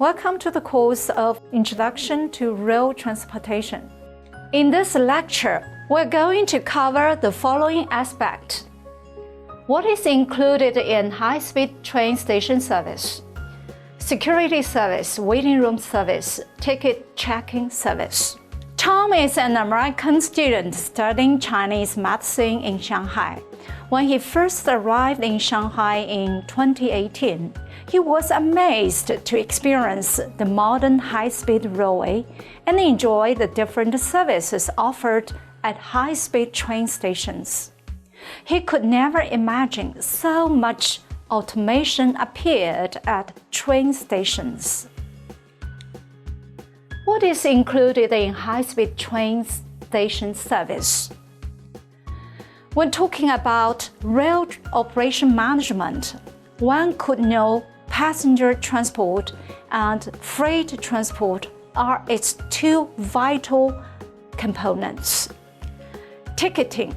Welcome to the course of Introduction to Rail Transportation. In this lecture, we're going to cover the following aspects. What is included in high-speed train station service? Security service, waiting room service, ticket checking service. Tom is an American student studying Chinese medicine in Shanghai. When he first arrived in Shanghai in 2018, he was amazed to experience the modern high-speed railway and enjoy the different services offered at high-speed train stations. He could never imagine so much automation appeared at train stations. What is included in high-speed train station service? When talking about rail operation management, one could know passenger transport and freight transport are its two vital components. Ticketing,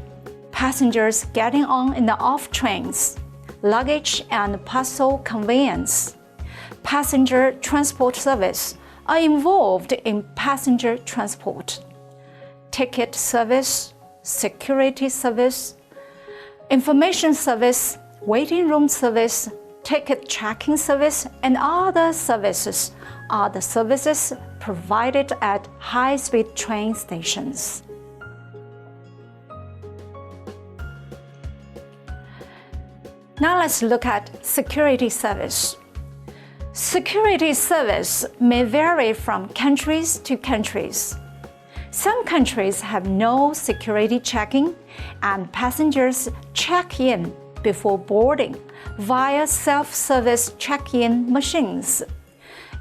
passengers getting on and off trains, luggage and parcel conveyance. Passenger transport service are involved in passenger transport. Ticket service, security service, information service, waiting room service, ticket tracking service, and other services are the services provided at high-speed train stations. Now let's look at security service. Security service may vary from countries to countries. Some countries have no security checking, and passengers check in before boarding via self-service check-in machines.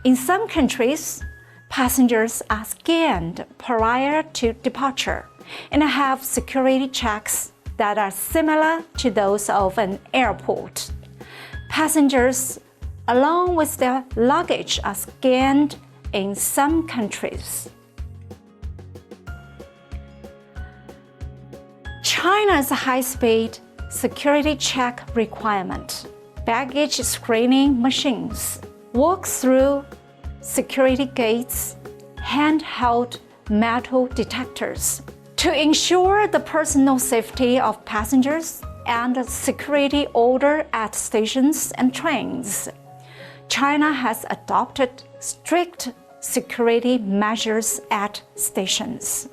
In some countries, passengers are scanned prior to departure and have security checks that are similar to those of an airport. Passengers, along with their luggage, are scanned in some countries. China's high-speed security check requirement, baggage screening machines, walk-through security gates, handheld metal detectors. To ensure the personal safety of passengers and security order at stations and trains, China has adopted strict security measures at stations.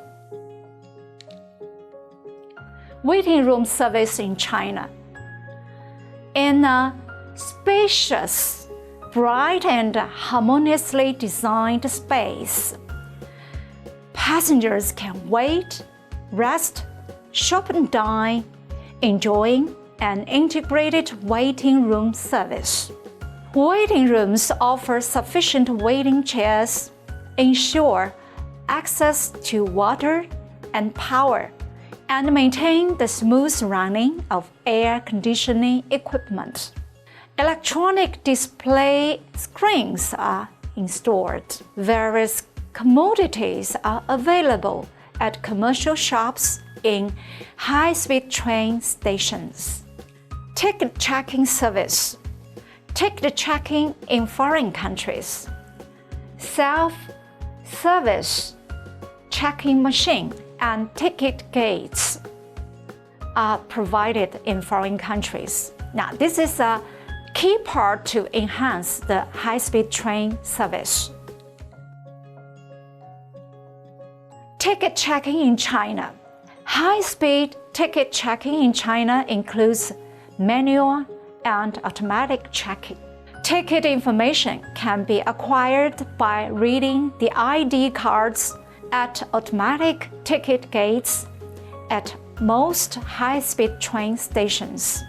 Waiting room service in China. In a spacious, bright and harmoniously designed space, passengers can wait, rest, shop and dine, enjoying an integrated waiting room service. Waiting rooms offer sufficient waiting chairs, ensure access to water and power, and maintain the smooth running of air conditioning equipment. Electronic display screens are installed. Various commodities are available at commercial shops in high-speed train stations. Ticket checking service. Ticket checking in foreign countries. Self-service checking machine and ticket gates are provided in foreign countries. Now, this is a key part to enhance the high-speed train service. Ticket checking in China. High-speed ticket checking in China includes manual and automatic checking. Ticket information can be acquired by reading the ID cards at automatic ticket gates at most high-speed train stations.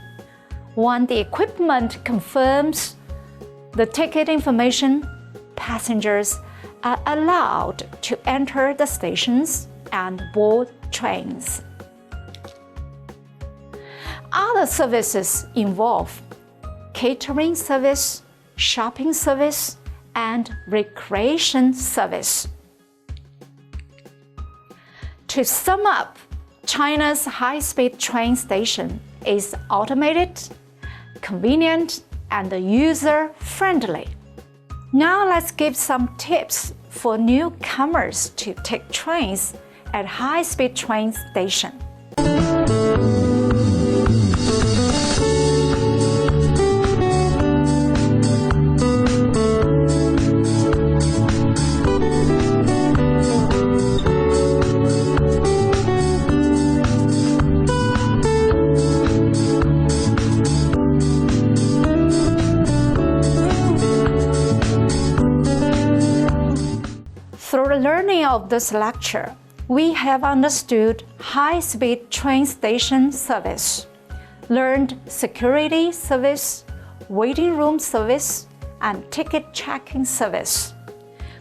When the equipment confirms the ticket information, passengers are allowed to enter the stations and board trains. Other services involve catering service, shopping service, and recreation service. To sum up, China's high-speed train station is automated, convenient, and user-friendly. Now let's give some tips for newcomers to take trains at high-speed train station. Through the learning of this lecture, we have understood high-speed train station service, learned security service, waiting room service, and ticket checking service.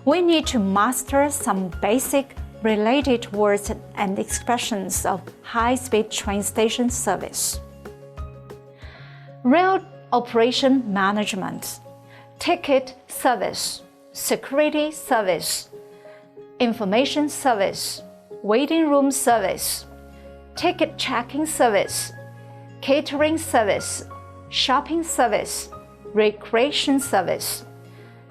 We need to master some basic related words and expressions of high-speed train station service. Rail operation management, ticket service, security service, information service, waiting room service, ticket checking service, catering service, shopping service, recreation service,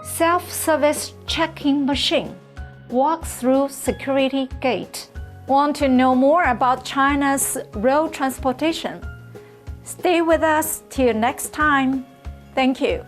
self-service checking machine, walk-through security gate. Want to know more about China's rail transportation? Stay with us till next time. Thank you.